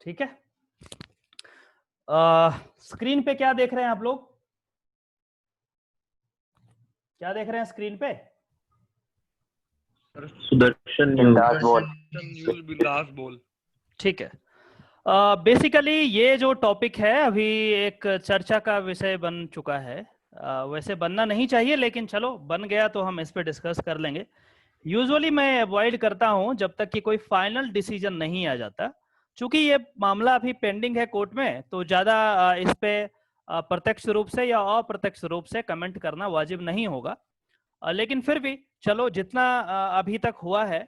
ठीक है। स्क्रीन पे क्या देख रहे हैं आप लोग? क्या देख रहे हैं स्क्रीन पे? सुदर्शन बिंदास बोल। ठीक है। बेसिकली ये जो टॉपिक है अभी एक चर्चा का विषय बन चुका है। वैसे बनना नहीं चाहिए, लेकिन चलो बन गया तो हम इस पे डिस्कस कर लेंगे। यूजुअली मैं अवॉइड करता हूं जब तक कि कोई फाइनल डिसीजन नहीं आ जाता, क्योंकि ये मामला अभी पेंडिंग है कोर्ट में, तो ज़्यादा इस पे प्रत्यक्ष रूप से या अप्रत्यक्ष रूप से कमेंट करना वाजिब नहीं होगा। लेकिन फिर भी चलो, जितना अभी तक हुआ है,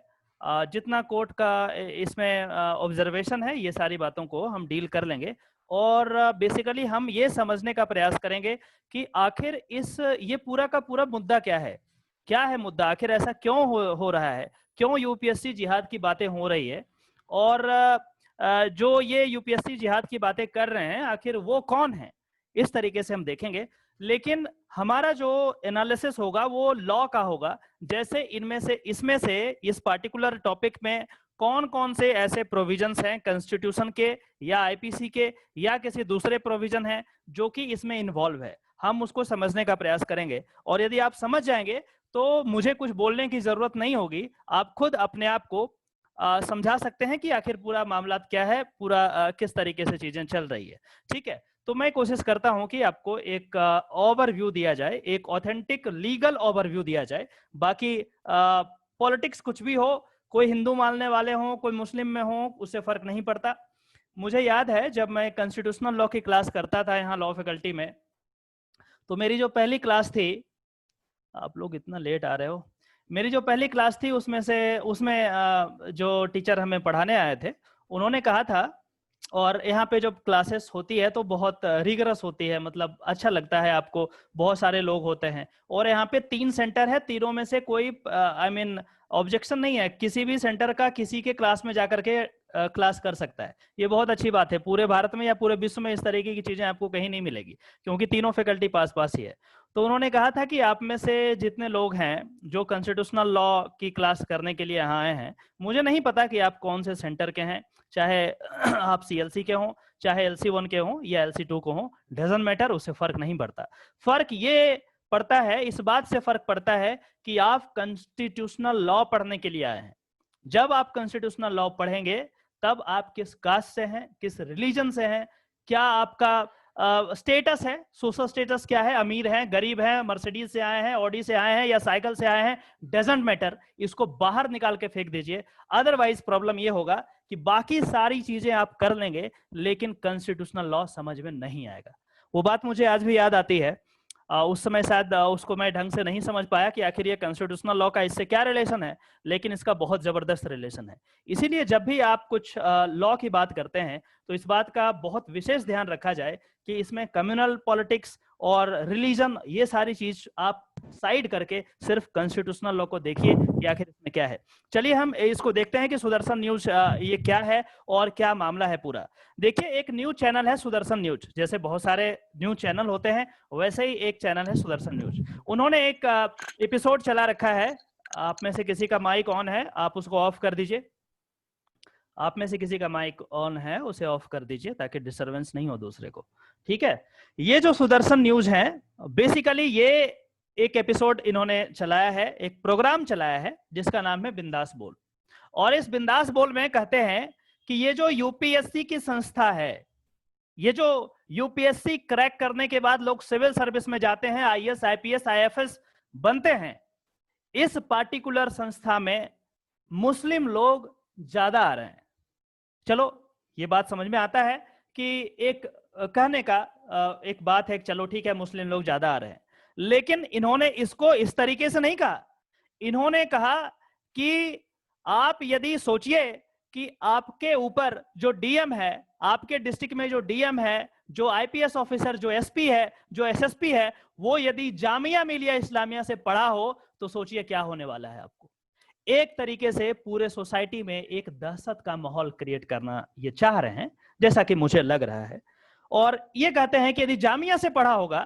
जितना कोर्ट का इसमें ऑब्जर्वेशन है, ये सारी बातों को हम डील कर लेंगे। और बेसिकली हम ये समझने का प्रयास करेंगे कि आखिर ये पूरा का पूरा मुद्दा क्या है मुद्दा, आखिर ऐसा क्यों हो रहा है, क्यों यूपीएससी जिहाद की बातें हो रही है, और जो ये यूपीएससी जिहाद की बातें कर रहे हैं आखिर वो कौन है, इस तरीके से हम देखेंगे। लेकिन हमारा जो एनालिसिस होगा वो लॉ का होगा, जैसे इसमें से इस पार्टिकुलर टॉपिक में कौन कौन से ऐसे प्रोविजंस हैं कॉन्स्टिट्यूशन के या आईपीसी के या किसी दूसरे प्रोविजन हैं जो कि इसमें इन्वॉल्व है, हम उसको समझने का प्रयास करेंगे। और यदि आप समझ जाएंगे तो मुझे कुछ बोलने की जरूरत नहीं होगी, आप खुद अपने आप को समझा सकते हैं कि आखिर पूरा मामला क्या है, पूरा किस तरीके से चीजें चल रही है। ठीक है, तो मैं कोशिश करता हूं कि आपको एक ओवरव्यू दिया जाए, एक ऑथेंटिक लीगल ओवरव्यू दिया जाए। बाकी पॉलिटिक्स कुछ भी हो, कोई हिंदू मानने वाले हों, कोई मुस्लिम में हो, उससे फर्क नहीं पड़ता। मुझे याद है जब मैं कॉन्स्टिट्यूशनल लॉ की क्लास करता था यहाँ लॉ फैकल्टी में, तो मेरी जो पहली क्लास थी, आप लोग इतना लेट आ रहे हो, मेरी जो पहली क्लास थी उसमें जो टीचर हमें पढ़ाने आए थे उन्होंने कहा था, और यहाँ पे जब क्लासेस होती है तो बहुत रिगरस होती है, मतलब अच्छा लगता है आपको, बहुत सारे लोग होते हैं, और यहाँ पे 3 सेंटर है, तीनों में से कोई ऑब्जेक्शन नहीं है, किसी भी सेंटर का किसी के क्लास में जाकर के क्लास कर सकता है। ये बहुत अच्छी बात है, पूरे भारत में या पूरे विश्व में इस तरीके की चीजें आपको कहीं नहीं मिलेगी, क्योंकि तीनों फैकल्टी पास पास ही है। तो उन्होंने कहा था कि आप में से जितने लोग हैं जो कॉन्स्टिट्यूशनल लॉ की क्लास करने के लिए यहाँ आए हैं, मुझे नहीं पता कि आप कौन से सेंटर के हैं, चाहे आप सीएलसी के हों, चाहे LC1 के हों या LC2 को हों, डजंट मैटर, उससे फर्क नहीं पड़ता। फर्क ये पड़ता है, इस बात से फर्क पड़ता है कि आप कॉन्स्टिट्यूशनल लॉ पढ़ने के लिए आए हैं। जब आप कॉन्स्टिट्यूशनल लॉ पढ़ेंगे तब आप किस कास्ट से हैं, किस रिलीजन से हैं, क्या आपका स्टेटस है, सोशल स्टेटस क्या है, अमीर हैं, गरीब हैं, मर्सिडीज से आए हैं, ऑडी से आए हैं या साइकिल से आए हैं, डजंट मैटर, इसको बाहर निकाल के फेंक दीजिए। अदरवाइज प्रॉब्लम ये होगा कि बाकी सारी चीजें आप कर लेंगे लेकिन कॉन्स्टिट्यूशनल लॉ समझ में नहीं आएगा। वो बात मुझे आज भी याद आती है, उस समय शायद उसको मैं ढंग से नहीं समझ पाया कि आखिर ये कॉन्स्टिट्यूशनल लॉ का इससे क्या रिलेशन है, लेकिन इसका बहुत जबरदस्त रिलेशन है। इसीलिए जब भी आप कुछ लॉ की बात करते हैं तो इस बात का बहुत विशेष ध्यान रखा जाए कि इसमें कम्युनल पॉलिटिक्स और रिलीजन, ये सारी चीज आप साइड करके सिर्फ कॉन्स्टिट्यूशनल लॉ को देखिए कि आखिर इसमें क्या है। चलिए हम इसको देखते हैं कि सुदर्शन न्यूज ये क्या है और क्या मामला है पूरा। देखिए, एक न्यूज चैनल है सुदर्शन न्यूज, जैसे बहुत सारे न्यूज चैनल होते हैं वैसे ही एक चैनल है सुदर्शन न्यूज। उन्होंने एक एपिसोड चला रखा है, आप में से किसी का माइक ऑन है, आप उसको ऑफ कर दीजिए। आप में से किसी का माइक ऑन है उसे ऑफ कर दीजिए ताकि डिस्टरबेंस नहीं हो दूसरे को। ठीक है, ये जो सुदर्शन न्यूज है, बेसिकली ये एक एपिसोड इन्होंने चलाया है, एक प्रोग्राम चलाया है जिसका नाम है बिंदास बोल। और इस बिंदास बोल में कहते हैं कि ये जो यूपीएससी की संस्था है, ये जो यूपीएससी क्रैक करने के बाद लोग सिविल सर्विस में जाते हैं, आईएएस आईपीएस आईएफएस बनते हैं, इस पार्टिकुलर संस्था में मुस्लिम लोग ज्यादा आ रहे हैं। चलो ये बात समझ में आता है कि एक कहने का एक बात है, चलो ठीक है मुस्लिम लोग ज्यादा आ रहे हैं, लेकिन इन्होंने इसको इस तरीके से नहीं कहा। इन्होंने कहा कि आप यदि सोचिए कि आपके ऊपर जो डीएम है, आपके डिस्ट्रिक्ट में जो डीएम है, जो आईपीएस ऑफिसर, जो एसपी है, जो एसएसपी है, वो यदि जामिया मिलिया इस्लामिया से पढ़ा हो तो सोचिए क्या होने वाला है आपको। एक तरीके से पूरे सोसाइटी में एक दहशत का माहौल क्रिएट करना ये चाह रहे हैं, जैसा कि मुझे लग रहा है। और ये कहते हैं कि यदि जामिया से पढ़ा होगा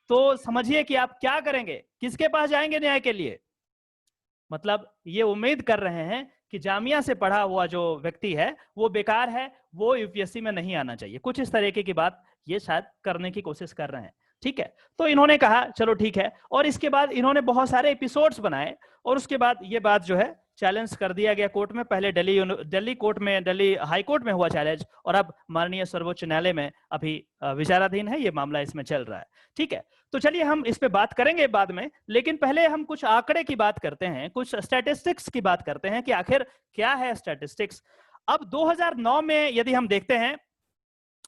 तो समझिए कि आप क्या करेंगे, किसके पास जाएंगे न्याय के लिए। मतलब ये उम्मीद कर रहे हैं कि जामिया से पढ़ा हुआ जो व्यक्ति है वो बेकार है, वो यूपीएससी में नहीं आना चाहिए। कुछ इस तरीके की बात ये शायद करने की कोशिश कर रहे हैं, ठीक है। तो इन्होंने कहा चलो ठीक है, और इसके बाद इन्होंने बहुत सारे एपिसोड्स बनाए, और उसके बाद ये बात जो है चैलेंज कर दिया गया कोर्ट में। पहले दिल्ली कोर्ट में, दिल्ली हाई कोर्ट में हुआ चैलेंज, और अब माननीय सर्वोच्च न्यायालय में अभी विचाराधीन है, ये मामला इसमें चल रहा है, ठीक है। तो चलिए हम इस पे बात करेंगे बाद में, लेकिन पहले हम कुछ आंकड़े की बात करते हैं, कुछ स्टैटिस्टिक्स की बात करते हैं कि आखिर क्या है स्टैटिस्टिक्स। अब 2009 में यदि हम देखते हैं,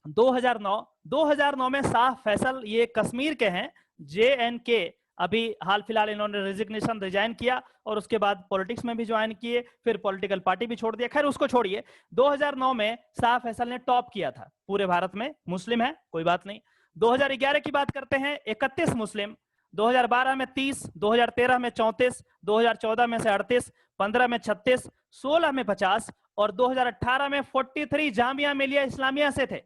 2009 में साफ फैसल, ये कश्मीर के हैं, JNK, अभी हाल फिलहाल इन्होंने रेजिग्नेशन रिजाइन किया और उसके बाद पॉलिटिक्स में भी ज्वाइन किए, फिर पॉलिटिकल पार्टी भी छोड़ दिया, खैर उसको छोड़िए। 2009 में साफ फैसल ने टॉप किया था पूरे भारत में, मुस्लिम है कोई बात नहीं। 2011 की बात करते हैं, 31 मुस्लिम, 2012 में 30, 2013 में 34, 2014 में से 38, 15 में 36, 16 में 50 और 2018 में 43 जामिया मिलिया इस्लामिया से थे,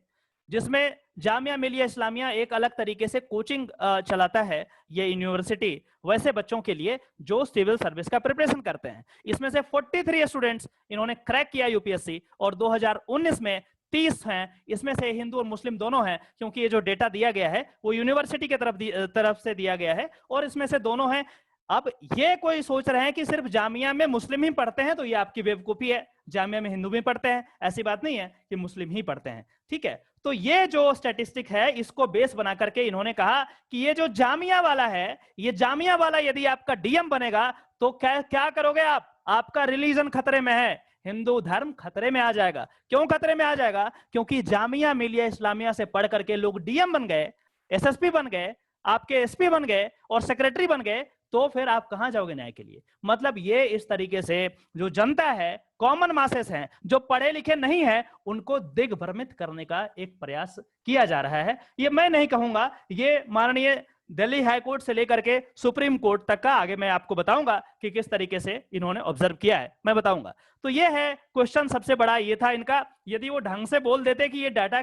जिसमें जामिया मिलिया इस्लामिया एक अलग तरीके से कोचिंग चलाता है, ये यूनिवर्सिटी, वैसे बच्चों के लिए जो सिविल सर्विस का प्रिपरेशन करते हैं। इसमें से 43 स्टूडेंट्स इन्होंने क्रैक किया यूपीएससी, और 2019 में 30 हैं, इसमें से हिंदू और मुस्लिम दोनों हैं, क्योंकि ये जो डेटा दिया गया है वो यूनिवर्सिटी की तरफ से दिया गया है, और इसमें से दोनों हैं। अब ये कोई सोच रहे हैं कि सिर्फ जामिया में मुस्लिम ही पढ़ते हैं, तो ये आपकी बेवकूफी है। जामिया में हिंदू भी पढ़ते हैं, ऐसी बात नहीं है कि मुस्लिम ही पढ़ते हैं, ठीक है। तो ये जो स्टैटिस्टिक है, इसको बेस बना करके इन्होंने कहा कि ये जो जामिया वाला है, ये जामिया वाला यदि आपका डीएम बनेगा तो क्या करोगे आप? आपका रिलीजन खतरे में है, हिंदू धर्म खतरे में आ जाएगा। क्यों खतरे में आ जाएगा? क्योंकि जामिया मिलिया इस्लामिया से पढ़ करके लोग डीएम बन गए, एसएसपी बन गए, आपके एसपी बन गए और सेक्रेटरी बन गए, तो फिर आप कहां जाओगे न्याय के लिए? मतलब ये इस तरीके से जो जनता है, कॉमन मासेस हैं, जो पढ़े लिखे नहीं है, उनको दिग्भ्रमित करने का एक प्रयास किया जा रहा है। ये मैं नहीं कहूंगा, ये माननीय दिल्ली हाई कोर्ट से लेकर के सुप्रीम कोर्ट तक का आगे मैं आपको बताऊंगा कि किस तरीके से इन्होंने ऑब्जर्व किया है, मैं बताऊंगा। तो ये है क्वेश्चन, सबसे बड़ा ये था इनका। यदि वो ढंग से बोल देते कि ये डेटा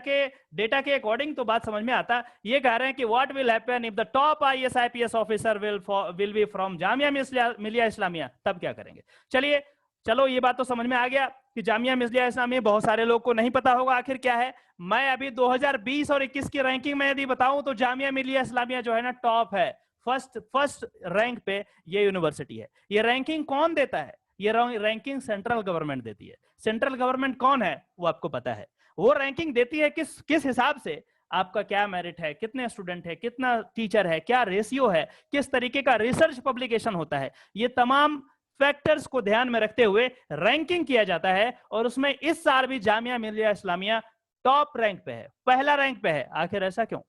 के अकॉर्डिंग, तो बात समझ में आता। ये कह रहे हैं कि what will happen if the top IAS IPS officer will be from Jamia Millia Islamia, तब क्या करेंगे? चलो ये बात तो समझ में आ गया कि जामिया मिलिया इस्लामिया बहुत सारे लोग को नहीं पता होगा आखिर क्या है। मैं अभी 2020 और 21 की रैंकिंग में यदि बताऊं तो जामिया मिलिया इस्लामिया जो है ना, टॉप है, फर्स्ट रैंक पे ये यूनिवर्सिटी है। ये रैंकिंग कौन देता है? ये रैंकिंग सेंट्रल गवर्नमेंट देती है। सेंट्रल गवर्नमेंट कौन है वो आपको पता है। वो रैंकिंग देती है किस हिसाब से, आपका क्या मेरिट है, कितने स्टूडेंट है, कितना टीचर है, क्या रेशियो है, किस तरीके का रिसर्च पब्लिकेशन होता है, ये तमाम फैक्टर्स को ध्यान में रखते हुए रैंकिंग किया जाता है। और उसमें इस साल भी जामिया मिलिया इस्लामिया टॉप रैंक पे है, पहला रैंक पे है। आखिर ऐसा क्यों?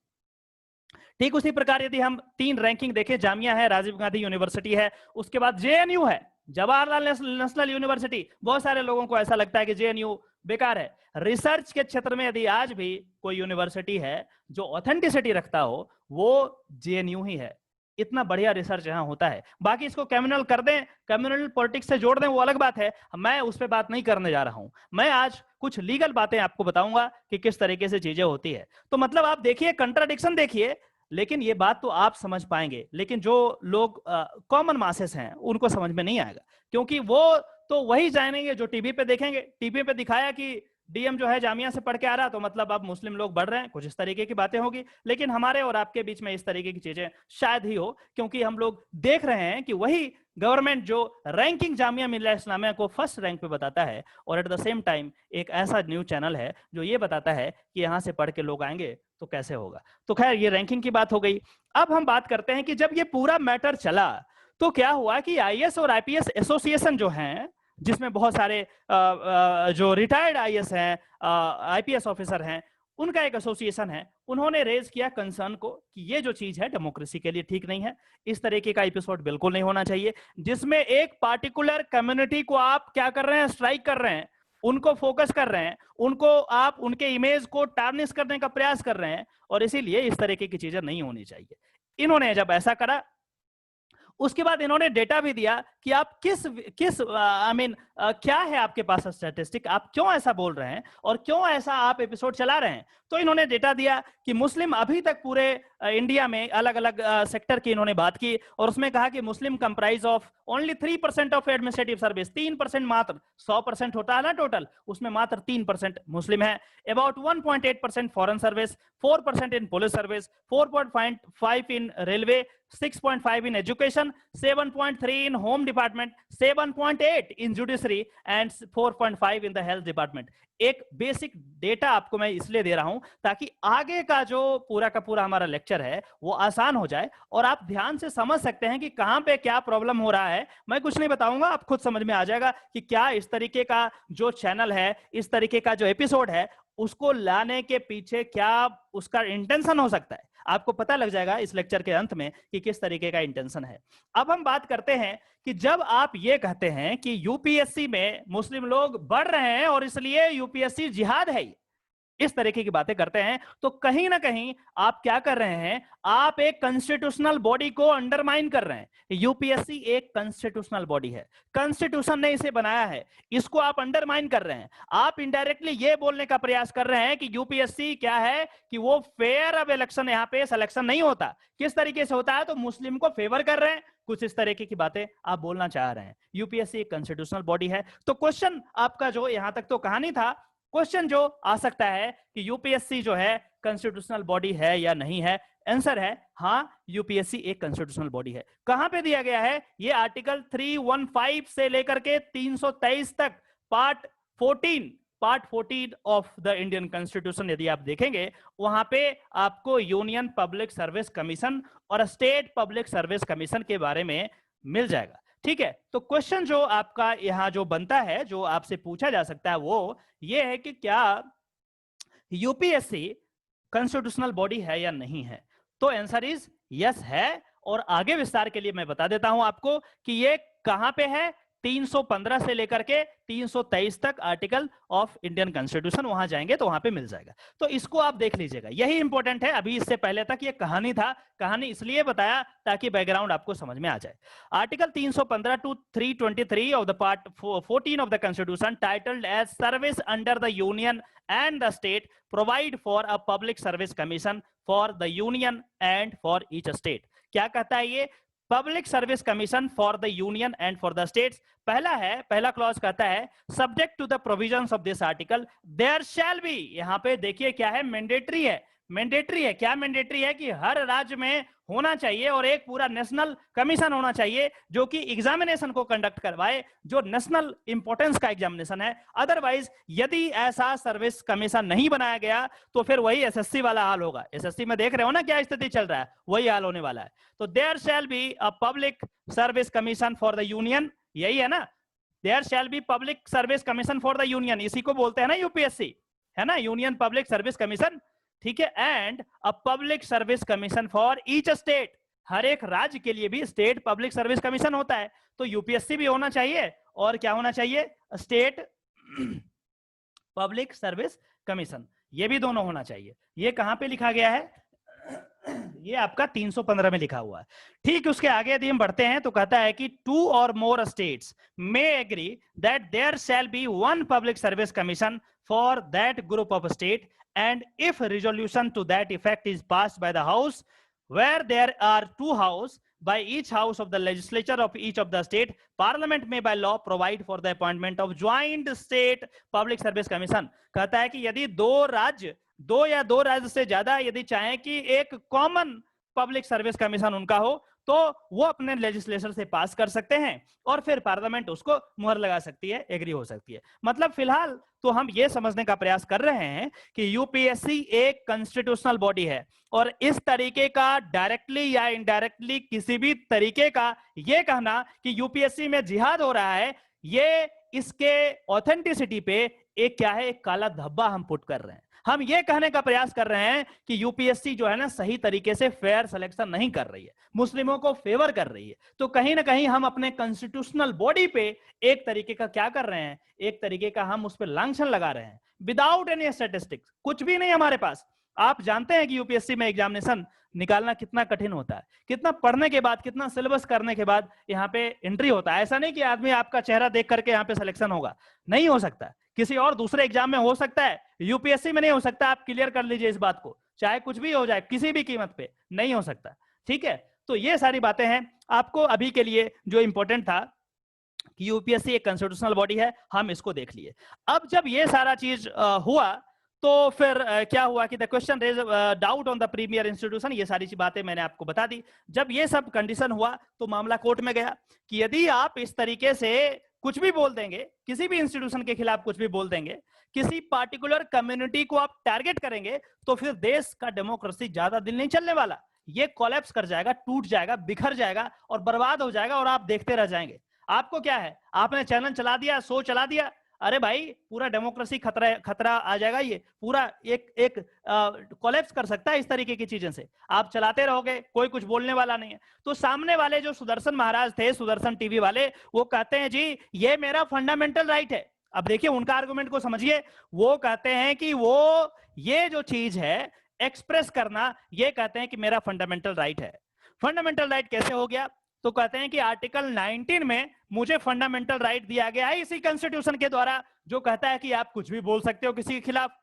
ठीक उसी प्रकार यदि हम 3 रैंकिंग देखें, जामिया है, राजीव गांधी यूनिवर्सिटी है, उसके बाद JNU है, जवाहरलाल नेशनल यूनिवर्सिटी। बहुत सारे लोगों को ऐसा लगता है कि JNU बेकार है। रिसर्च के क्षेत्र में यदि आज भी कोई यूनिवर्सिटी है जो ऑथेंटिसिटी रखता हो, वो JNU ही है। इतना बढ़िया रिसर्च यहाँ होता है। बाकी इसको कम्युनल कर दें, कम्युनल पॉलिटिक्स से जोड़ दें, वो अलग बात है, मैं उस पर बात नहीं करने जा रहा हूं। मैं आज कुछ लीगल बातें आपको बताऊंगा कि किस तरीके से चीजें होती है। तो मतलब आप देखिए, कंट्राडिक्शन देखिए, लेकिन ये बात तो आप समझ पाएंगे, लेकिन जो लोग कॉमन मासेस हैं उनको समझ में नहीं आएगा, क्योंकि वो तो वही जानेंगे जो टीवी पे देखेंगे। टीवी पे दिखाया कि डीएम जो है जामिया से पढ़ के आ रहा, तो मतलब अब मुस्लिम लोग बढ़ रहे हैं, कुछ इस तरीके की बातें होगी। लेकिन हमारे और आपके बीच में इस तरीके की चीजें शायद ही हो, क्योंकि हम लोग देख रहे हैं कि वही गवर्नमेंट जो रैंकिंग जामिया मिलिया इस्लामिया को फर्स्ट रैंक पे बताता है, और एट द सेम टाइम एक ऐसा न्यूज चैनल है जो ये बताता है कि यहाँ से पढ़ के लोग आएंगे तो कैसे होगा। तो खैर, ये रैंकिंग की बात हो गई। अब हम बात करते हैं कि जब ये पूरा मैटर चला तो क्या हुआ कि IAS और IPS एसोसिएशन जो हैं, जिसमें बहुत सारे जो रिटायर्ड IAS हैं, IPS ऑफिसर हैं, उनका एक एसोसिएशन है, उन्होंने रेज किया कंसर्न को कि ये जो चीज है डेमोक्रेसी के लिए ठीक नहीं है। इस तरीके का एपिसोड बिल्कुल नहीं होना चाहिए, जिसमें एक पार्टिकुलर कम्युनिटी को आप क्या कर रहे हैं, स्ट्राइक कर रहे हैं, उनको फोकस कर रहे हैं, उनको आप उनके इमेज को टार्निश करने का प्रयास कर रहे हैं, और इसीलिए इस तरीके की चीजें नहीं होनी चाहिए। इन्होंने जब ऐसा करा, उसके बाद इन्होंने डेटा भी दिया कि आप किस किस क्या है आपके पास स्टैटिस्टिक, आप क्यों ऐसा बोल रहे हैं और क्यों ऐसा आप एपिसोड चला रहे हैं। तो इन्होंने डेटा दिया कि मुस्लिम अभी तक पूरे इंडिया में अलग अलग सेक्टर की इन्होंने बात की और उसमें कहा कि Muslim comprise of only 3% of administrative service, 3% मात्र, 100% होता है ना टोटल, उसमें मात्र 3% मुस्लिम है। About 1.8% foreign service, 4% in police service, 4.5 in railway, 6.5 in education, 7.3 in home department, 7.8 in judiciary and 4.5 in the health department। एक बेसिक डेटा आपको मैं इसलिए दे रहा हूं ताकि आगे का जो पूरा का पूरा हमारा लेक्चर है वो आसान हो जाए और आप ध्यान से समझ सकते हैं कि कहां पे क्या प्रॉब्लम हो रहा है। मैं कुछ नहीं बताऊंगा, आप खुद समझ में आ जाएगा कि क्या इस तरीके का जो चैनल है, इस तरीके का जो एपिसोड है, उसको लाने के पीछे क्या उसका इंटेंशन हो सकता है। आपको पता लग जाएगा इस लेक्चर के अंत में कि किस तरीके का इंटेंशन है। अब हम बात करते हैं कि जब आप ये कहते हैं कि यूपीएससी में मुस्लिम लोग बढ़ रहे हैं और इसलिए यूपीएससी जिहाद है, इस तरीके की बातें करते हैं, तो कहीं ना कहीं आप क्या कर रहे हैं, आप एक कॉन्स्टिट्यूशनल बॉडी को अंडरमाइन कर रहे हैं। यूपीएससी एक कॉन्स्टिट्यूशनल बॉडी है, कॉन्स्टिट्यूशन ने इसे बनाया है, इसको आप अंडरमाइन कर रहे हैं। आप इनडायरेक्टली ये बोलने का प्रयास कर रहे हैं कि यूपीएससी क्या है कि वो फेयर अब इलेक्शन, यहां पे सिलेक्शन नहीं होता। किस तरीके से होता है, तो मुस्लिम को फेवर कर रहे हैं, कुछ इस तरीके की बातें आप बोलना चाह रहे हैं। यूपीएससी एक कॉन्स्टिट्यूशनल बॉडी है। तो क्वेश्चन आपका जो यहां तक तो कहानी था, क्वेश्चन जो आ सकता है कि यूपीएससी जो है कॉन्स्टिट्यूशनल बॉडी है या नहीं है। आंसर है हां, यूपीएससी एक कॉन्स्टिट्यूशनल बॉडी है। कहां पे दिया गया है, ये आर्टिकल 315 से लेकर के 323 तक part 14 of the Indian constitution यदि आप देखेंगे, वहां पे आपको यूनियन पब्लिक सर्विस कमीशन और स्टेट पब्लिक सर्विस कमीशन के बारे में मिल जाएगा। ठीक है, तो क्वेश्चन जो आपका यहां जो बनता है, जो आपसे पूछा जा सकता है, वो ये है कि क्या यूपीएससी कॉन्स्टिट्यूशनल बॉडी है या नहीं है। तो आंसर इज यस है। और आगे विस्तार के लिए मैं बता देता हूं आपको कि ये कहां पे है, 315 से लेकर के 323 तक आर्टिकल ऑफ इंडियन कॉन्स्टिट्यूशन, वहां जाएंगे तो वहां पे मिल जाएगा। तो इसको आप देख लीजिएगा, यही इंपॉर्टेंट है। अभी इससे पहले तक ये कहानी था, कहानी इसलिए बताया ताकि बैकग्राउंड आपको समझ में आ जाए। Article 315 to 323 of the part 14 of the constitution titled as service under the union and the state provide for a public service commission for the union and for each state। क्या कहता है ये, public service commission for the union and for the states. पहला clause कहता है subject to the provisions of this article there shall be, यहां पे देखिए क्या है, मैंडेटरी है। मैंडेटरी है, क्या मैंडेटरी है कि हर राज्य में होना चाहिए और एक पूरा नेशनल कमीशन होना चाहिए जो कि एग्जामिनेशन को कंडक्ट करवाए, जो नेशनल इंपॉर्टेंस का एग्जामिनेशन है। अदरवाइज यदि ऐसा सर्विस कमीशन नहीं बनाया गया तो फिर वही एसएससी वाला हाल होगा। एसएससी में देख रहे हो ना क्या स्थिति चल रहा है, वही हाल होने वाला है। तो there shall be a public service commission for the union, यही है ना, there shall be public service commission for the union, इसी को बोलते हैं ना यूपीएससी, है ना, यूनियन पब्लिक सर्विस कमीशन। ठीक है, and a public service commission for each state, हर एक राज्य के लिए भी स्टेट पब्लिक सर्विस कमीशन होता है। तो यूपीएससी भी होना चाहिए और क्या होना चाहिए, स्टेट पब्लिक सर्विस कमीशन, ये भी दोनों होना चाहिए। ये कहां पे लिखा गया है, ये आपका 315 में लिखा हुआ है। ठीक, उसके आगे यदि हम बढ़ते हैं तो कहता है कि 2 और more states may agree that there shall be one public service commission for that group of state and if resolution to that effect is passed by the house where there are 2 houses by each house of the legislature of each of the state, parliament may by law provide for the appointment of joint state public service commission। कहता है कि यदि दो या दो राज्य से ज्यादा यदि चाहें कि एक कॉमन पब्लिक सर्विस कमीशन उनका हो तो वो अपने लेजिस्लेचर से पास कर सकते हैं और फिर पार्लियामेंट उसको मुहर लगा सकती है, एग्री हो सकती है। मतलब फिलहाल तो हम ये समझने का प्रयास कर रहे हैं कि यूपीएससी एक कॉन्स्टिट्यूशनल बॉडी है और इस तरीके का डायरेक्टली या इनडायरेक्टली किसी भी तरीके का ये कहना कि यूपीएससी में जिहाद हो रहा है, ये इसके ऑथेंटिसिटी पे एक क्या है, एक काला धब्बा हम पुट कर रहे हैं। हम ये कहने का प्रयास कर रहे हैं कि यूपीएससी जो है ना सही तरीके से फेयर सिलेक्शन नहीं कर रही है, मुस्लिमों को फेवर कर रही है। तो कहीं ना कहीं हम अपने कॉन्स्टिट्यूशनल बॉडी पे एक तरीके का क्या कर रहे हैं, एक तरीके का हम उस पर लांछन लगा रहे हैं विदाउट एनी स्टैटिस्टिक्स, कुछ भी नहीं हमारे पास। आप जानते हैं कि यूपीएससी में एग्जामिनेशन निकालना कितना कठिन होता है, कितना पढ़ने के बाद, कितना सिलेबस करने के बाद यहाँ पे एंट्री होता है। ऐसा नहीं कि आदमी आपका चेहरा देख करके यहाँ पे सिलेक्शन होगा, नहीं हो सकता। किसी और दूसरे एग्जाम में हो सकता है, यूपीएससी में नहीं हो सकता। आप क्लियर कर लीजिए इस बात को, चाहे कुछ भी हो जाए, किसी भी कीमत पे नहीं हो सकता। ठीक है, तो ये सारी बातें हैं। आपको अभी के लिए जो इंपॉर्टेंट था कि यूपीएससी एक कॉन्स्टिट्यूशनल बॉडी है, हम इसको देख लिए। अब जब ये सारा चीज हुआ तो फिर क्या हुआ कि the question raise doubt on the premier institution, ये सारी बातें मैंने आपको बता दी। जब ये सब कंडीशन हुआ तो मामला कोर्ट में गया कि यदि आप इस तरीके से कुछ भी बोल देंगे, किसी भी इंस्टीट्यूशन के खिलाफ कुछ भी बोल देंगे, किसी पार्टिकुलर कम्युनिटी को आप टारगेट करेंगे, तो फिर देश का डेमोक्रेसी ज्यादा दिन नहीं चलने वाला। ये कोलैप्स कर जाएगा, टूट जाएगा, बिखर जाएगा और बर्बाद हो जाएगा और आप देखते रह जाएंगे। आपको क्या है, आपने चैनल चला दिया, शो चला दिया, अरे भाई पूरा डेमोक्रेसी खतरा आ जाएगा, ये पूरा एक कोलैप्स कर सकता है इस तरीके की चीजें से। आप चलाते रहोगे, कोई कुछ बोलने वाला नहीं है। तो सामने वाले जो सुदर्शन महाराज थे, सुदर्शन टीवी वाले, वो कहते हैं जी ये मेरा फंडामेंटल राइट है। अब देखिए उनका आर्गुमेंट को समझिए। वो कहते हैं कि वो ये जो चीज है एक्सप्रेस करना, ये कहते हैं कि मेरा फंडामेंटल राइट है। फंडामेंटल राइट कैसे हो गया? तो कहते हैं कि आर्टिकल 19 में मुझे फंडामेंटल राइट दिया गया है इसी कॉन्स्टिट्यूशन के द्वारा, जो कहता है कि आप कुछ भी बोल सकते हो किसी के खिलाफ।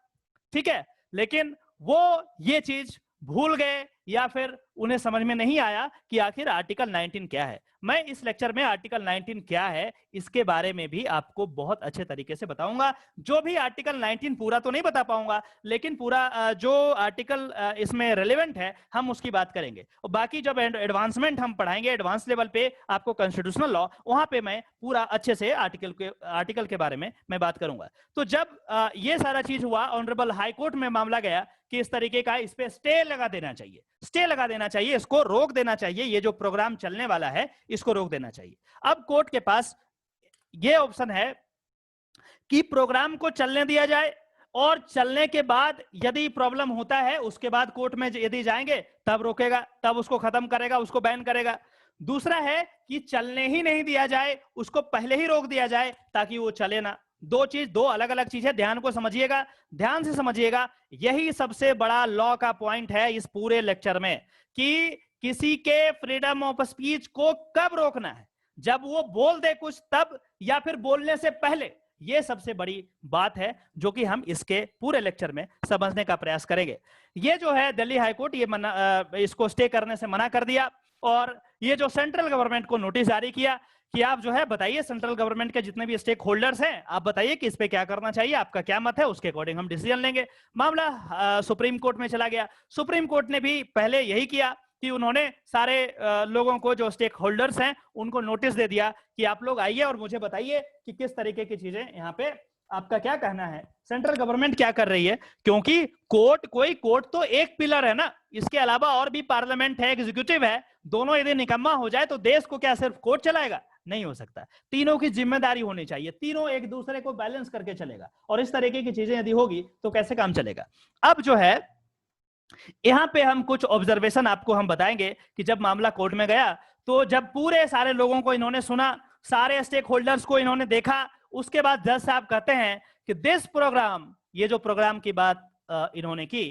ठीक है, लेकिन वो ये चीज भूल गए या फिर उन्हें समझ में नहीं आया कि आखिर आर्टिकल 19 क्या है। मैं इस लेक्चर में आर्टिकल 19 क्या है इसके बारे में भी आपको बहुत अच्छे तरीके से बताऊंगा। जो भी आर्टिकल 19 पूरा तो नहीं बता पाऊंगा, लेकिन पूरा जो आर्टिकल इसमें रेलेवेंट है हम उसकी बात करेंगे। और बाकी जब एडवांसमेंट हम पढ़ाएंगे, एडवांस लेवल पे आपको कॉन्स्टिट्यूशनल लॉ, वहां पे मैं पूरा अच्छे से आर्टिकल के बारे में मैं बात करूंगा। तो जब ये सारा चीज हुआ, ऑनरेबल हाई कोर्ट में मामला गया कि इस तरीके का, इस पे स्टे लगा देना चाहिए, स्टे लगा देना चाहिए, इसको रोक देना चाहिए, ये जो प्रोग्राम चलने वाला है इसको रोक देना चाहिए। अब कोर्ट के पास ये ऑप्शन है कि प्रोग्राम को चलने दिया जाए और चलने के बाद यदि प्रॉब्लम होता है उसके बाद कोर्ट में यदि जाएंगे तब रोकेगा, तब उसको खत्म करेगा, उसको बैन करेगा। दूसरा है कि चलने ही नहीं दिया जाए, उसको पहले ही रोक दिया जाए ताकि वो चले ना। दो अलग अलग चीजें, ध्यान को समझिएगा, ध्यान से समझिएगा। यही सबसे बड़ा लॉ का पॉइंट है इस पूरे लेक्चर में कि किसी के फ्रीडम ऑफ स्पीच को कब रोकना है, जब वो बोल दे कुछ तब, या फिर बोलने से पहले। ये सबसे बड़ी बात है जो कि हम इसके पूरे लेक्चर में समझने का प्रयास करेंगे। ये जो है दिल्ली हाई कोर्ट, ये इसको स्टे करने से मना कर दिया और ये जो सेंट्रल गवर्नमेंट को नोटिस जारी किया कि आप जो है बताइए, सेंट्रल गवर्नमेंट के जितने भी स्टेक होल्डर्स हैं, आप बताइए कि इस पे क्या करना चाहिए, आपका क्या मत है, उसके अकॉर्डिंग हम डिसीजन लेंगे। मामला सुप्रीम कोर्ट में चला गया। सुप्रीम कोर्ट ने भी पहले यही किया कि उन्होंने सारे लोगों को, जो स्टेक होल्डर्स हैं, उनको नोटिस दे दिया कि आप लोग आइए और मुझे बताइए कि किस तरीके की चीजें यहाँ पे आपका क्या कहना है, सेंट्रल गवर्नमेंट क्या कर रही है। क्योंकि कोर्ट तो एक पिलर है ना, इसके अलावा और भी पार्लियामेंट है, एग्जीक्यूटिव है। दोनों यदि निकम्मा हो जाए तो देश को क्या सिर्फ कोर्ट चलाएगा? नहीं हो सकता। तीनों की जिम्मेदारी होनी चाहिए, तीनों एक दूसरे को बैलेंस करके चलेगा। और इस तरीके की चीजें यदि होगी तो कैसे काम चलेगा। अब जो है यहां पे हम कुछ ऑब्जर्वेशन आपको हम बताएंगे कि जब मामला कोर्ट में गया तो जब पूरे सारे लोगों को इन्होंने सुना, सारे स्टेक होल्डर्स को इन्होंने देखा, उसके बाद जज साहब कहते हैं कि दिस प्रोग्राम, ये जो प्रोग्राम की बात इन्होंने की,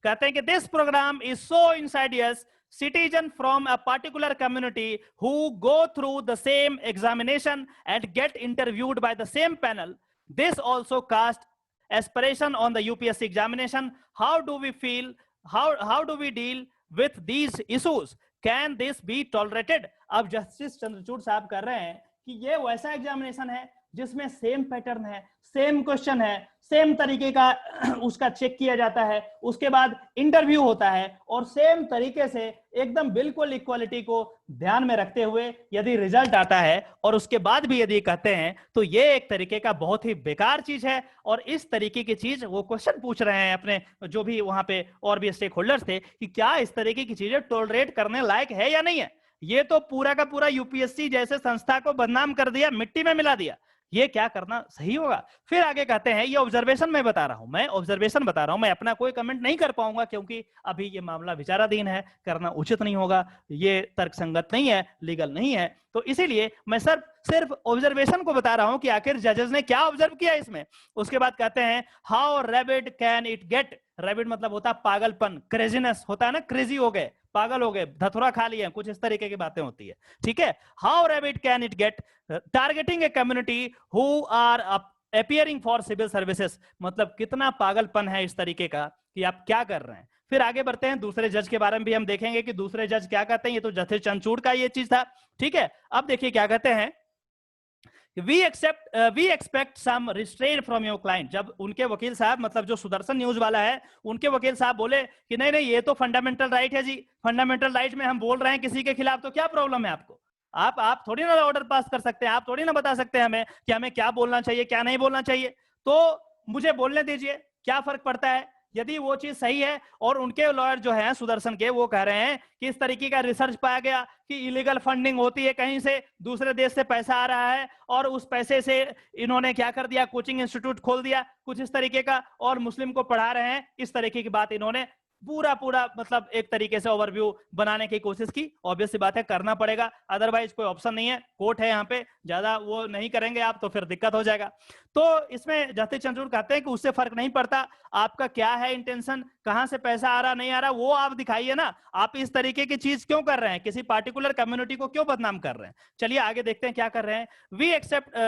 कहते हैं कि this program is so insidious, citizen from a particular community who go through the same examination and get interviewed by the same panel. This also cast aspersion on the UPSC examination. How do we feel? How do we deal with these issues? Can this be tolerated? अब justice Chandrachud साहब कर रहे हैं कि ये वैसा examination है जिसमें सेम पैटर्न है, सेम क्वेश्चन है, सेम तरीके का उसका चेक किया जाता है, उसके बाद इंटरव्यू होता है और सेम तरीके से एकदम बिल्कुल इक्वालिटी को ध्यान में रखते हुए यदि रिजल्ट आता है और उसके बाद भी यदि कहते हैं तो ये एक तरीके का बहुत ही बेकार चीज है। और इस तरीके की चीज वो क्वेश्चन पूछ रहे हैं अपने जो भी वहां पे और भी स्टेक होल्डर्स थे कि क्या इस तरीके की चीजें टॉलरेट करने लायक है या नहीं है। ये तो पूरा का पूरा यूपीएससी जैसे संस्था को बदनाम कर दिया, मिट्टी में मिला दिया। ये क्या करना सही होगा। फिर आगे कहते हैं, ये ऑब्जर्वेशन मैं बता रहा हूं, मैं ऑब्जर्वेशन बता रहा हूं, मैं अपना कोई कमेंट नहीं कर पाऊंगा क्योंकि अभी ये मामला विचाराधीन है, करना उचित नहीं होगा, ये तर्कसंगत नहीं है, लीगल नहीं है। तो इसीलिए मैं सिर्फ ऑब्जर्वेशन को बता रहा हूं कि आखिर जजेस ने क्या ऑब्जर्व किया इसमें। उसके बाद कहते हैं, how rabid can it gate, rabid मतलब होता है पागलपन, क्रेजीनेस होता है ना, क्रेजी हो गए, पागल हो गए, धतुरा खा लिए, कुछ इस तरीके की बातें होती है, ठीक है। How rabid can it get targeting a community who are appearing for civil services, मतलब कितना पागलपन है इस तरीके का कि आप क्या कर रहे हैं। फिर आगे बढ़ते हैं, दूसरे जज के बारे में भी हम देखेंगे कि दूसरे जज क्या कहते हैं। ये तो जस्टिस चंद्रचूड़ का ये चीज था, ठीक है। अब देखिए क्या कहते हैं, we expect some restraint from your client. जब उनके वकील साहब, मतलब जो सुदर्शन न्यूज वाला है, उनके वकील साहब बोले कि नहीं नहीं ये तो फंडामेंटल राइट है जी, फंडामेंटल राइट में हम बोल रहे हैं किसी के खिलाफ, तो क्या प्रॉब्लम है आपको? आप थोड़ी ना ऑर्डर पास कर सकते हैं, आप थोड़ी ना बता सकते हैं हमें कि हमें क्या बोलना चाहिए क्या नहीं बोलना चाहिए। तो मुझे बोलने दीजिए, क्या फर्क पड़ता है यदि वो चीज सही है। और उनके लॉयर जो है सुदर्शन के, वो कह रहे हैं कि इस तरीके का रिसर्च पाया गया कि इलीगल फंडिंग होती है, कहीं से दूसरे देश से पैसा आ रहा है और उस पैसे से इन्होंने क्या कर दिया, कोचिंग इंस्टीट्यूट खोल दिया कुछ इस तरीके का, और मुस्लिम को पढ़ा रहे हैं, इस तरीके की बात इन्होंने पूरा मतलब एक तरीके से ओवरव्यू बनाने की कोशिश की। ऑब्वियस सी बात है, करना पड़ेगा, अदरवाइज कोई ऑप्शन नहीं है, कोर्ट है यहाँ पे, ज्यादा वो नहीं करेंगे आप तो फिर दिक्कत हो जाएगा। तो इसमें जस्टिस चंद्रचूड़ कहते हैं कि उससे फर्क नहीं पड़ता, आपका क्या है इंटेंशन, कहां से पैसा आ रहा नहीं आ रहा वो आप दिखाइए ना, आप इस तरीके की चीज क्यों कर रहे हैं, किसी पार्टिकुलर कम्युनिटी को क्यों बदनाम कर रहे हैं। चलिए आगे देखते हैं क्या कर रहे हैं।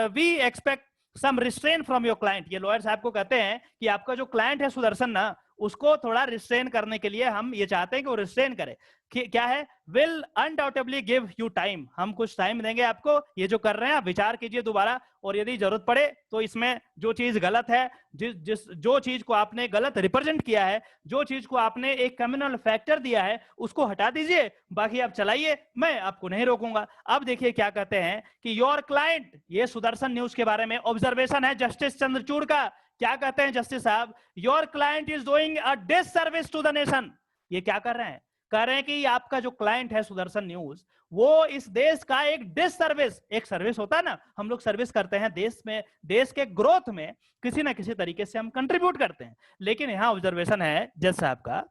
We expect some restraint from your client. ये लॉयर साहब को कहते हैं कि आपका जो क्लाइंट है सुदर्शन ना, उसको थोड़ा रिस्ट्रेन करने के लिए हम ये चाहते हैं कि वो रिस्ट्रेन करे। क्या है, will undoubtedly give you time, हम कुछ टाइम देंगे आपको, ये जो कर रहे हैं आप विचार कीजिए दोबारा, और यदि जरूरत पड़े तो इसमें जो चीज गलत है, जो चीज को आपने गलत रिप्रेजेंट किया है, जो चीज को आपने एक कम्युनल फैक्टर दिया है, उसको हटा दीजिए, बाकी आप चलाइए, मैं आपको नहीं रोकूंगा। अब देखिए क्या कहते हैं कि योर क्लाइंट, ये सुदर्शन न्यूज के बारे में ऑब्जर्वेशन है जस्टिस चंद्रचूड़ का, क्या कहते हैं जस्टिस साहब, your client is doing a disservice to the nation. ये क्या कर रहे हैं, कह रहे हैं कि आपका जो क्लाइंट है सुदर्शन न्यूज, वो इस देश का एक डिससर्विस, एक सर्विस होता है ना, हम लोग सर्विस करते हैं देश में, देश के ग्रोथ में किसी ना किसी तरीके से हम कंट्रीब्यूट करते हैं। लेकिन यहां ऑब्जर्वेशन है जज साहब का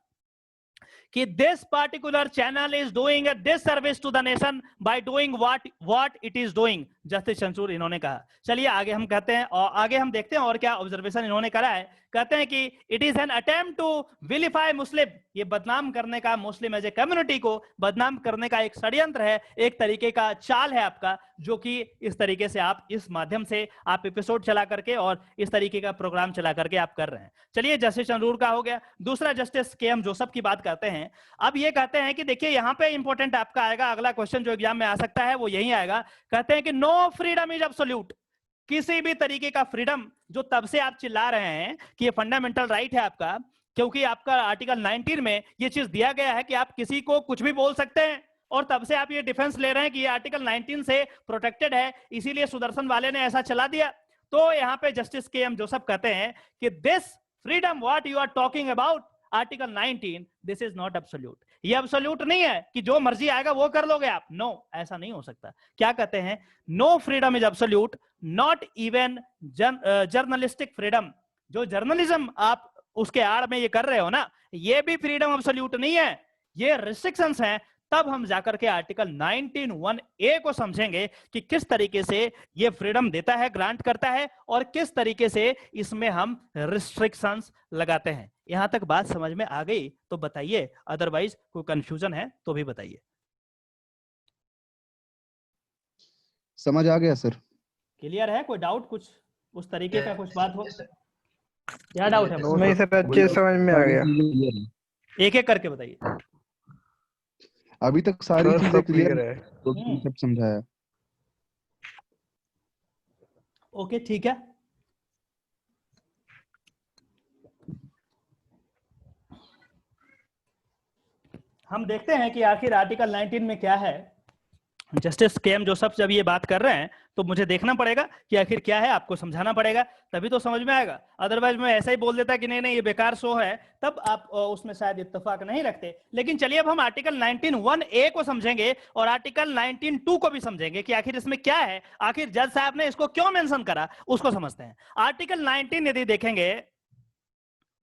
कि this particular channel is doing a disservice to the nation by doing what it is doing, justice Chandrachud इन्होंने कहा। चलिए आगे हम कहते हैं, और आगे हम देखते हैं और क्या ऑब्जर्वेशन इन्होंने करा है। कहते हैं कि it is an attempt to vilify Muslim, ये बदनाम करने का, मुस्लिम एज ए कम्युनिटी को बदनाम करने का एक षड्यंत्र है, एक तरीके का चाल है आपका, जो कि इस तरीके से आप इस माध्यम से आप एपिसोड चला करके और इस तरीके का प्रोग्राम चला करके आप कर रहे हैं। चलिए जस्टिस चंद्रचूड़ का हो गया। दूसरा जस्टिस के.एम. जोसेफ की बात करते हैं। अब ये कहते हैं कि देखिए यहाँ पे इंपॉर्टेंट आपका आएगा, अगला क्वेश्चन जो एग्जाम में आ सकता है वो यही आएगा। कहते हैं कि नो फ्रीडम इज एब्सोल्यूट, किसी भी तरीके का फ्रीडम, जो तब से आप चिल्ला रहे हैं कि ये फंडामेंटल राइट है आपका, क्योंकि आपका आर्टिकल 19 में ये चीज दिया गया है कि आप किसी को कुछ भी बोल सकते हैं, और तब से आप ये डिफेंस ले रहे हैं कि ये आर्टिकल 19 से प्रोटेक्टेड है, इसीलिए सुदर्शन वाले ने ऐसा चला दिया। तो यहाँ पे जस्टिस के.एम. जोसेफ कहते हैं कि this freedom what you are talking about article 19, this is not absolute. ये एब्सोल्यूट नहीं है कि जो मर्जी आएगा वो कर लोगे आप, नो, ऐसा नहीं हो सकता। क्या कहते हैं, no freedom is absolute, not even journalistic freedom, जो जर्नलिज्म आप उसके आड़ में ये कर रहे हो ना, ये भी फ्रीडम एब्सोल्यूट नहीं है, ये रिस्ट्रिक्शंस हैं। तब हम जाकर के आर्टिकल 19(1)(a) को समझेंगे कि किस तरीके से ये फ्रीडम देता है, ग्रांट करता है, और किस तरीके से इसमें हम रिस्ट्रिक्शंस लगाते हैं। यहां तक बात समझ में आ गई तो बताइए, अदरवाइज कोई कंफ्यूजन है तो भी बताइए। समझ आ गया सर। क्लियर है? कोई डाउट कुछ उस तरीके का कुछ बात हो? क्या डाउट है? नहीं सर, अच्छे समझ में आ गया। एक एक करके बताइए। अभी तक सारी चीजें क्लियर है, तो सब समझाया। ओके ठीक है। हम देखते हैं कि आखिर आर्टिकल 19 में क्या है। Justice KM. जोसेफ जब ये बात कर रहे हैं तो मुझे देखना पड़ेगा कि आखिर क्या है, आपको समझाना पड़ेगा, तभी तो समझ में आएगा। अदरवाइज मैं ऐसा ही बोल देता कि नहीं नहीं ये बेकार शो है, तब आप उसमें शायद इत्तेफाक नहीं रखते। लेकिन चलिए अब हम आर्टिकल 19(1)(a) को समझेंगे और आर्टिकल 19(2) को भी समझेंगे कि आखिर इसमें क्या है, आखिर जज साहब ने इसको क्यों मेंशन करा, उसको समझते हैं। आर्टिकल 19 यदि देखेंगे,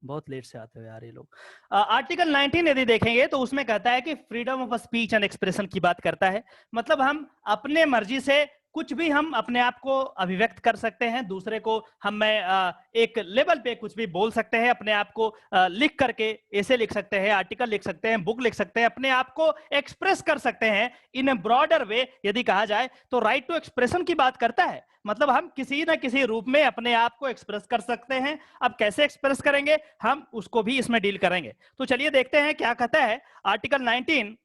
बहुत लेट से आते हो यार ये लोग। आर्टिकल 19 यदि देखेंगे तो उसमें कहता है कि freedom of speech and expression की बात करता है, मतलब हम अपने मर्जी से कुछ भी हम अपने आप को अभिव्यक्त कर सकते हैं, दूसरे को हम एक लेवल पे कुछ भी बोल सकते हैं, अपने आप को लिख करके ऐसे लिख सकते हैं, आर्टिकल लिख सकते हैं, बुक लिख सकते हैं, अपने आप को एक्सप्रेस कर सकते हैं इन ए ब्रॉडर वे। यदि कहा जाए तो राइट टू एक्सप्रेशन की बात करता है, मतलब हम किसी ना किसी रूप में अपने आप को एक्सप्रेस कर सकते हैं। अब कैसे एक्सप्रेस करेंगे हम उसको भी इसमें डील करेंगे। तो चलिए देखते हैं क्या कहता है article 19।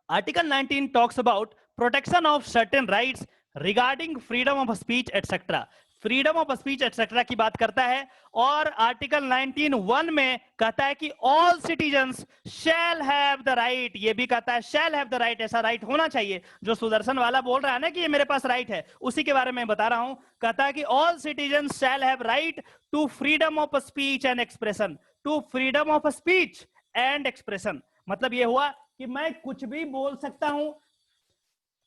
Article 19 talks about protection of certain rights regarding freedom of speech etc. Freedom of speech etcetera की बात करता है। और आर्टिकल 19(1) में कहता है कि all citizens shall have the right, ये भी कहता है शैल हैव द राइट, ऐसा राइट होना चाहिए। जो सुदर्शन वाला बोल रहा है ना कि ये मेरे पास राइट है, उसी के बारे में बता रहा हूं। कहता है कि all citizens shall have right to freedom of speech and expression, to freedom of speech and expression. मतलब ये हुआ कि मैं कुछ भी बोल सकता हूं,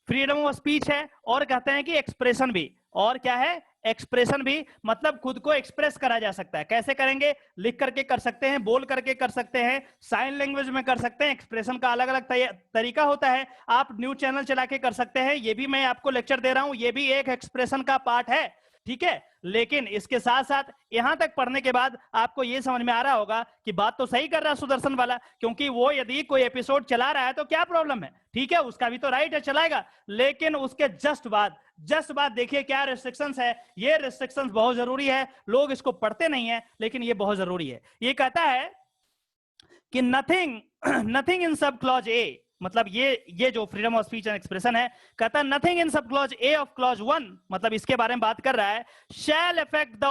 फ्रीडम ऑफ स्पीच है, और कहते हैं कि एक्सप्रेशन भी, और क्या है एक्सप्रेशन भी, मतलब खुद को एक्सप्रेस करा जा सकता है। कैसे करेंगे? लिख करके कर सकते हैं, बोल करके कर सकते हैं, साइन लैंग्वेज में कर सकते हैं। एक्सप्रेशन का अलग अलग तरीका होता है। आप न्यूज चैनल चला के कर सकते हैं, ये भी मैं आपको लेक्चर दे रहा हूं, ये भी एक एक्सप्रेशन का पार्ट है, ठीक है। लेकिन इसके साथ साथ यहां तक पढ़ने के बाद आपको यह समझ में आ रहा होगा कि बात तो सही कर रहा है सुदर्शन वाला, क्योंकि वो यदि कोई एपिसोड चला रहा है तो क्या प्रॉब्लम है, ठीक है, उसका भी तो राइट है, चलाएगा। लेकिन उसके जस्ट बाद देखिए क्या रिस्ट्रिक्शंस है। ये रिस्ट्रिक्शंस बहुत जरूरी है, लोग इसको पढ़ते नहीं है, लेकिन ये बहुत जरूरी है। ये कहता है कि nothing in sub clause A, मतलब ये जो freedom of speech and expression है, कहता है nothing in sub clause A of clause 1, मतलब इसके बारे में बात कर रहा है, shall affect the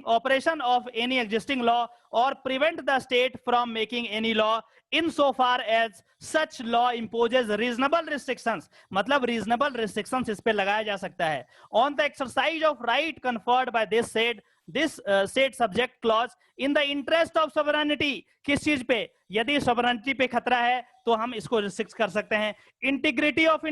operation of any existing law और prevent the state from making any law in so far as such law imposes reasonable restrictions, मतलब रीजनेबल रिस्ट्रिक्शंस इस पे लगाया जा सकता है, on the exercise of right conferred by this said subject clause in the interest of sovereignty. किस चीज पे? यदि सॉवरेनिटी पे खतरा है तो हम इसको रिस्ट्रिक्ट कर सकते हैं। इंटीग्रिटी ऑफ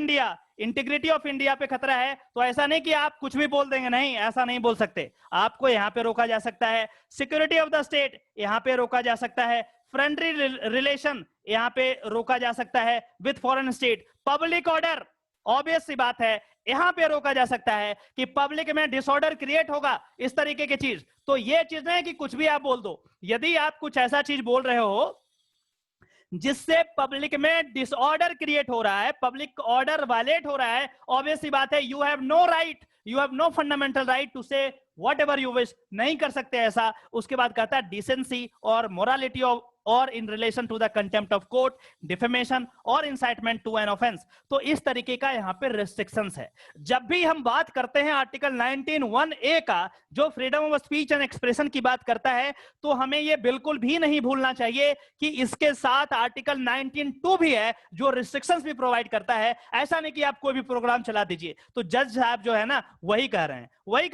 इंडिया पे खतरा है तो ऐसा नहीं कि आप कुछ भी बोल देंगे, नहीं, ऐसा नहीं बोल सकते, आपको यहां पे रोका जा सकता है। सिक्योरिटी ऑफ द स्टेट यहां पे रोका जा सकता है। फ्रेंडली रिलेशन यहां पे रोका जा सकता है with foreign state. Public order, obvious सी बात है, यहां पे रोका जा सकता है कि पब्लिक में डिसऑर्डर क्रिएट होगा, इस तरीके की चीज। तो ये चीज नहीं कि कुछ भी आप बोल दो। यदि आप कुछ ऐसा चीज बोल रहे हो जिससे पब्लिक में डिसऑर्डर क्रिएट हो रहा है, पब्लिक ऑर्डर वायलेट हो रहा है, ऑब्वियस सी बात है, you have no fundamental right to say whatever you wish, नहीं कर सकते ऐसा। उसके बाद कहता है डिसेंसी और मोरालिटी ऑफ और in relation to the contempt of court, defamation और इंसाइटमेंट टू एन ऑफेंस। तो इस तरीके का यहां पे रेस्ट्रिक्शंस है। जब भी हम बात करते हैं आर्टिकल 19(1)(a) का, जो freedom of speech and expression की बात करता है, तो हमें यह बिल्कुल भी नहीं भूलना चाहिए कि इसके साथ आर्टिकल 19(2) भी है, जो रिस्ट्रिक्शंस भी प्रोवाइड करता है। ऐसा नहीं कि आप कोई भी प्रोग्राम चला दीजिए। तो जज साहब जो है ना, वही कह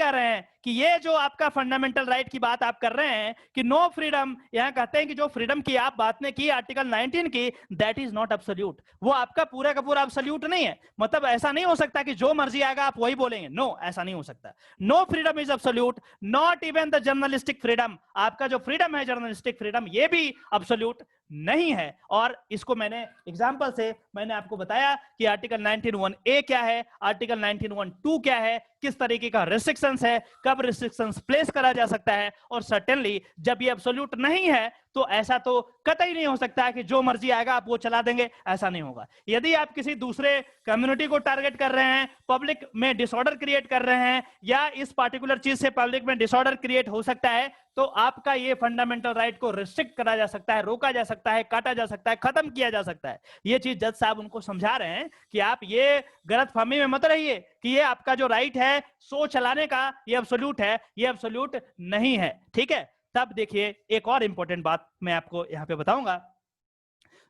रहे हैं कि ये जो आपका फंडामेंटल राइट की बात आप कर रहे हैं कि नो फ्रीडम, यहां कहते हैं कि जो फ्रीडम की आप बात ने की आर्टिकल 19 की, दैट इज नॉट एब्सोल्यूट, वो आपका पूरा का पूरा एब्सोल्यूट नहीं है। मतलब ऐसा नहीं हो सकता कि जो मर्जी आएगा आप वही बोलेंगे, नो, ऐसा नहीं हो सकता। No freedom is absolute, not even the journalistic freedom, आपका जो फ्रीडम है जर्नलिस्टिक फ्रीडम, ये भी एब्सोल्यूट नहीं है। और इसको मैंने एग्जांपल से मैंने आपको बताया कि आर्टिकल 19(1)(a) क्या है, आर्टिकल 19(1)(2) क्या है, किस तरीके का रिस्ट्रिक्शंस है, कब रिस्ट्रिक्शंस प्लेस करा जा सकता है। और सर्टेनली जब ये एब्सोल्यूट नहीं है तो ऐसा तो कतई नहीं हो सकता है कि जो मर्जी आएगा आप वो चला देंगे, ऐसा नहीं होगा। यदि आप किसी दूसरे कम्युनिटी को टारगेट कर रहे हैं, पब्लिक में डिसऑर्डर क्रिएट कर रहे हैं, या इस पर्टिकुलर चीज से पब्लिक में डिसऑर्डर क्रिएट हो सकता है, तो आपका ये फंडामेंटल राइट को रिस्ट्रिक्ट करा जा सकता है, रोका जा सकता है, काटा जा सकता है, खत्म किया जा सकता है। ये चीज जज साहब उनको समझा रहे हैं कि आप ये गलतफहमी में मत रहिए कि ये आपका जो राइट है सो चलाने का, ये एब्सोल्यूट है, ये एब्सोल्यूट नहीं है, ठीक है। तब देखिए एक और इंपॉर्टेंट बात मैं आपको यहां पे बताऊंगा।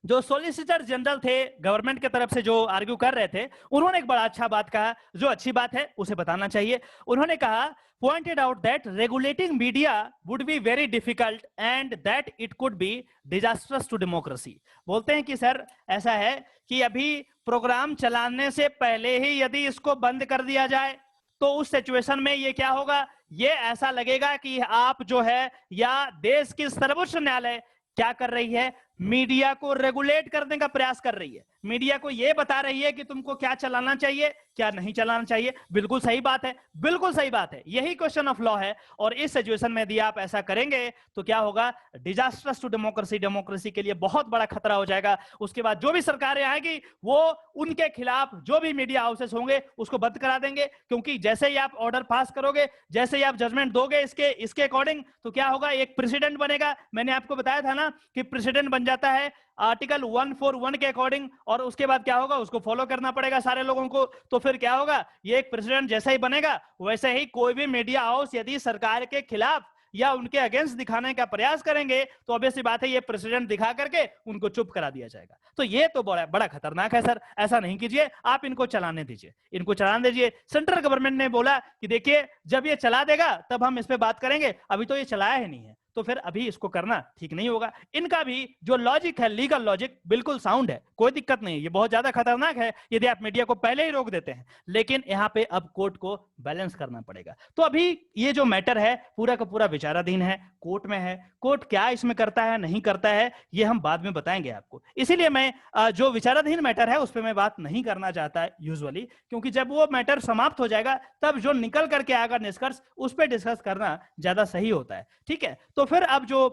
जो सॉलिसिटर जनरल थे गवर्नमेंट की तरफ से जो आर्ग्यू कर रहे थे, उन्होंने एक बड़ा अच्छा बात कहा, जो अच्छी बात है उसे बताना चाहिए। उन्होंने कहा, pointed out that regulating media would be very difficult and that it could be disastrous to democracy। बोलते हैं कि सर ऐसा है कि अभी प्रोग्राम चलाने से पहले ही यदि इसको बंद कर दिया जाए तो उस सिचुएशन में ये क्या होगा, ये ऐसा लगेगा कि आप जो है, या देश की सर्वोच्च न्यायालय क्या कर रही है, मीडिया को रेगुलेट करने का प्रयास कर रही है। मीडिया को ये बता रही है कि तुमको क्या चलाना चाहिए, क्या नहीं चलाना चाहिए। बिल्कुल सही बात है, बिल्कुल सही बात है, यही क्वेश्चन ऑफ लॉ है। और इस सिचुएशन में यदि आप ऐसा करेंगे तो क्या होगा, डिजास्टर्स टू डेमोक्रेसी, डेमोक्रेसी के लिए बहुत बड़ा खतरा हो जाएगा। उसके बाद जो भी सरकारें आएगी वो उनके खिलाफ जो भी मीडिया हाउसेस होंगे उसको बंद करा देंगे, क्योंकि जैसे ही आप ऑर्डर पास करोगे, जैसे ही आप जजमेंट दोगे इसके अकॉर्डिंग, तो क्या होगा, एक प्रेसिडेंट बनेगा। मैंने आपको बताया था ना कि प्रेसिडेंट बन जाता है आर्टिकल 141 के अकॉर्डिंग, और उसके बाद क्या होगा, उसको फॉलो करना पड़ेगा सारे लोगों को। तो फिर क्या होगा, ये एक प्रेसिडेंट जैसा ही बनेगा, वैसे ही कोई भी मीडिया हाउस यदि सरकार के खिलाफ या उनके अगेंस्ट दिखाने का प्रयास करेंगे तो ऑब्वियस सी बात है ये प्रेसिडेंट दिखा करके उनको चुप करा दिया जाएगा। तो ये तो बड़ा बड़ा खतरनाक है सर, ऐसा नहीं कीजिए, आप इनको चलाने दीजिए, इनको चलाने दीजिए। सेंट्रल गवर्नमेंट ने बोला कि देखिए जब ये चला देगा तब हम इस पे बात करेंगे, अभी तो ये चलाया ही नहीं है, तो फिर अभी इसको करना ठीक नहीं होगा। इनका भी जो लॉजिक है, लीगल लॉजिक बिल्कुल साउंड है, कोई दिक्कत नहीं है, ये बहुत ज्यादा खतरनाक है यदि आप मीडिया को पहले ही रोक देते हैं, लेकिन यहाँ पे अब कोर्ट को बैलेंस करना पड़ेगा। तो अभी ये जो मैटर है पूरा का पूरा विचाराधीन है, कोर्ट में है, कोर्ट क्या इसमें करता है नहीं करता है ये हम बाद में बताएंगे आपको। इसीलिए मैं जो विचाराधीन मैटर है उस पर मैं बात नहीं करना चाहता यूजुअली, क्योंकि जब वो मैटर समाप्त हो जाएगा तब जो निकल करके आएगा निष्कर्ष उस पर डिस्कस करना ज्यादा सही होता है। ठीक है, तो फिर अब जो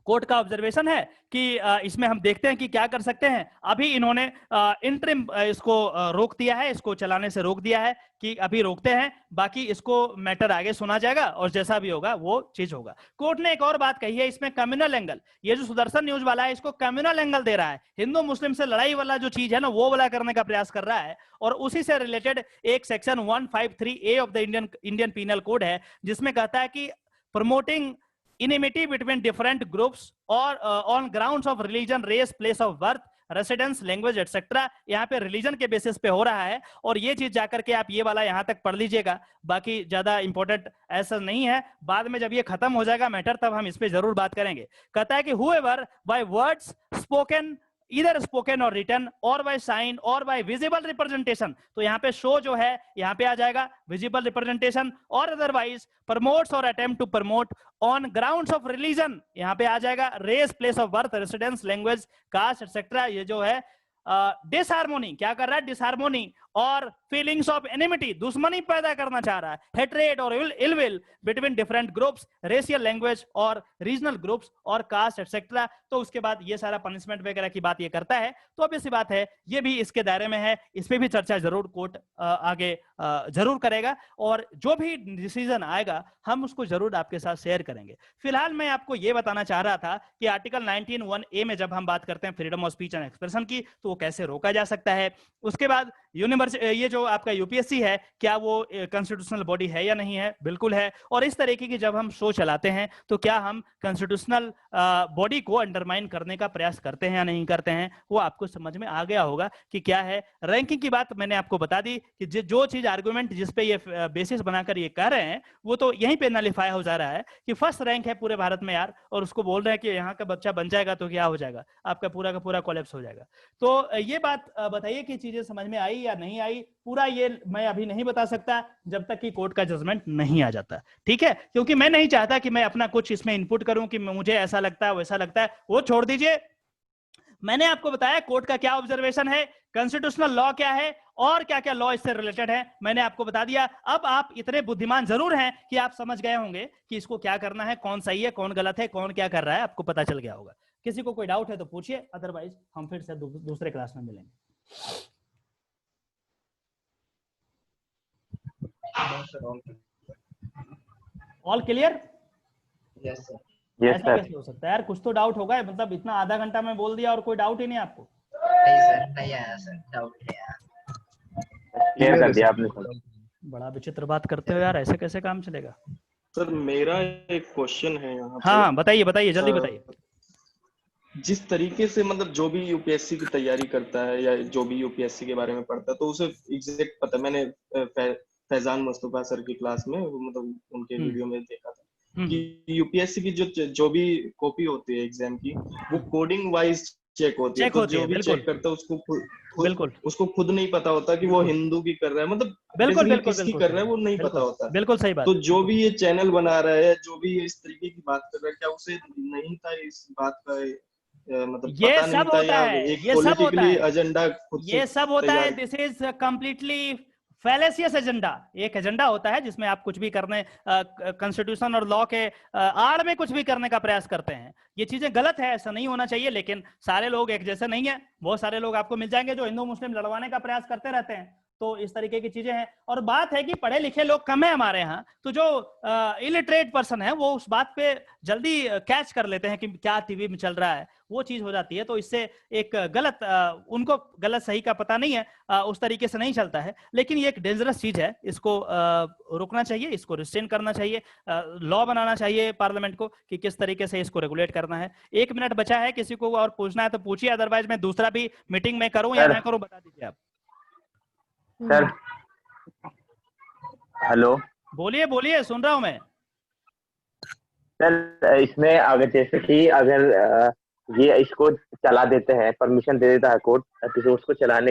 कोर्ट का ऑब्जर्वेशन है कि इसमें हम देखते हैं कि क्या कर सकते हैं। अभी इन्होंने इंटरिम इसको रोक दिया है, इसको चलाने से रोक दिया है कि अभी रोकते हैं, बाकी इसको मैटर आगे सुना जाएगा और जैसा भी होगा वो चीज होगा। कोर्ट ने एक और बात कही है इसमें, कम्युनल एंगल, ये जो सुदर्शन न्यूज वाला है इसको कम्युनल एंगल दे रहा है, हिंदू मुस्लिम से लड़ाई वाला जो चीज है ना वो वाला करने का प्रयास कर रहा है। और उसी से रिलेटेड एक section 153A of the Indian penal code है जिसमें कहता है कि promoting enmity between different groups or on grounds of religion, race, place of birth, residence, language etcetera, यहाँ पे रिलीजन के बेसिस पे हो रहा है। और ये चीज जाकर के आप ये वाला यहाँ तक पढ़ लीजिएगा, बाकी ज्यादा इंपॉर्टेंट ऐसा नहीं है, बाद में जब ये खत्म हो जाएगा मैटर तब हम इस पे जरूर बात करेंगे। कहता है कि whoever by words spoken, either spoken or written or by sign or by visible representation, तो यहाँ पे शो जो है यहाँ पे आ जाएगा visible representation, or otherwise promotes or attempt to promote on grounds of religion, यहाँ पे आ जाएगा race, place of birth, residence, language, caste etc. ये जो है डिसहार्मोनी, क्या कर रहा है, डिसहार्मोनी और फीलिंग्स ऑफ एनिमिटी, दुश्मनी पैदा करना चाह रहा है, हेट्रेड और ill will between different groups, racial, language और रीजनल ग्रुप्स और कास्ट एटसेट्रा। तो उसके बाद ये सारा पनिशमेंट वगैरह की बात ये करता है। तो अब ऐसी बात है ये भी इसके दायरे में है, इस पे भी चर्चा जरूर कोर्ट आगे जरूर करेगा और जो भी डिसीजन आएगा हम उसको जरूर आपके साथ शेयर करेंगे। फिलहाल मैं आपको ये बताना चाह रहा था कि आर्टिकल 19(1)A में जब हम बात करते हैं freedom of speech and expression की तो वो कैसे रोका जा सकता है। उसके बाद ये जो आपका यूपीएससी है क्या वो कॉन्स्टिट्यूशनल बॉडी है या नहीं है, बिल्कुल है। और इस तरीके की जब हम शो चलाते हैं तो क्या हम कॉन्स्टिट्यूशनल बॉडी को अंडरमाइन करने का प्रयास करते हैं या नहीं करते हैं, वो आपको समझ में आ गया होगा कि क्या है। रैंकिंग की बात मैंने आपको बता दी कि जो चीज आर्गुमेंट जिस पे ये बेसिस बनाकर ये कह रहे हैं वो तो यहीं पे नलिफाई हो जा रहा है कि फर्स्ट रैंक है पूरे भारत में यार, और उसको बोल रहे हैं कि यहाँ का बच्चा बन जाएगा तो क्या हो जाएगा, आपका पूरा का पूरा कोलैप्स हो जाएगा। तो ये बात बताइए कि चीजें समझ में आई या नहीं आई, पूरा ये मैं अभी नहीं बता सकता जब तक कि कोर्ट का जजमेंट नहीं आ जाता, ठीक है, क्योंकि मैं नहीं चाहता कि मैं अपना कुछ इसमें इनपुट करूं कि मुझे ऐसा लगता है वैसा लगता है, वो छोड़ दीजिए। मैंने आपको बताया कोर्ट का क्या ऑब्जर्वेशन है, कॉन्स्टिट्यूशनल लॉ क्या है और क्या क्या लॉ इससे रिलेटेड है, मैंने आपको बता दिया। अब आप इतने बुद्धिमान जरूर हैं कि आप समझ गए होंगे कि इसको क्या करना है, कौन सही है कौन गलत है, कौन क्या कर रहा है, आपको पता चल गया होगा। किसी को कोई डाउट है तो पूछिए, अदरवाइज हम फिर से दूसरे क्लास में मिलेंगे। All clear? Yes sir. ऐसा कैसे हो सकता है यार, कुछ तो डाउट होगा, मतलब इतना आधा घंटा में बोल दिया और कोई डाउट ही नहीं आपको? नहीं सर, नहीं आया सर, डाउट नहीं आया। क्लियर कर दिया आपने सर। बड़ा विचित्र बात करते हो यार, ऐसे कैसे काम चलेगा? सर मेरा एक क्वेश्चन है यहाँ पे। हाँ बताइए बताइए, जल्दी बताइए। जिस तरीके से मतलब जो भी यूपीएससी की तैयारी करता है या जो भी यूपीएससी के बारे में पढ़ता है तो उसे एग्जैक्ट पता है। मैंने फैजान मुस्तफा सर की क्लास में मतलब उनके वीडियो में देखा था कि यूपीएससी की जो भी कॉपी होती है एग्जाम की वो कोडिंग वाइज चेक होती है, तो जो भी चेक करता है उसको खुद नहीं पता होता कि वो हिंदू की कर रहा है, मतलब किसकी कर रहा है वो नहीं पता होता। बिल्कुल सही बात। तो जो भी ये चैनल बना रहा है, जो भी इस तरीके की बात कर रहा है, क्या उसे नहीं था इस बात का मतलब ये पता नहीं सब था होता या है, एक ये सब होता पॉलिटिकली है, एजेंडा खुद से ये सब होता है। तैयार। This is completely fallacious agenda. एक एजेंडा होता है जिसमें आप कुछ भी करने, कॉन्स्टिट्यूशन और लॉ के आड़ में कुछ भी करने का प्रयास करते हैं। ये चीजें गलत है, ऐसा नहीं होना चाहिए। लेकिन सारे लोग एक जैसे नहीं है, बहुत सारे लोग आपको मिल जाएंगे जो हिंदू मुस्लिम लड़वाने का प्रयास करते रहते हैं। तो इस तरीके की चीजें हैं। और बात है कि पढ़े लिखे लोग कम है हमारे यहाँ, तो जो इलिटरेट पर्सन है वो उस बात पे जल्दी कैच कर लेते हैं कि क्या टीवी में चल रहा है, वो चीज हो जाती है। तो इससे एक गलत, उनको गलत सही का पता नहीं है, उस तरीके से नहीं चलता है। लेकिन ये एक डेंजरस चीज है, इसको रोकना चाहिए, इसको रिस्ट्रेन करना चाहिए, लॉ बनाना चाहिए पार्लियामेंट को कि किस तरीके से इसको रेगुलेट करना है। 1 मिनट बचा है, किसी को और पूछना है तो पूछिए, अदरवाइज मैं दूसरा भी मीटिंग में करूं या सर। ना करूं, बता दीजिए आप। सर हेलो बोलिए बोलिए, सुन रहा हूं मैं। सर, इसमें अगर जैसे कि अगर ये इसको चला देते हैं, परमिशन दे देता है कोर्ट किसी उसको चलाने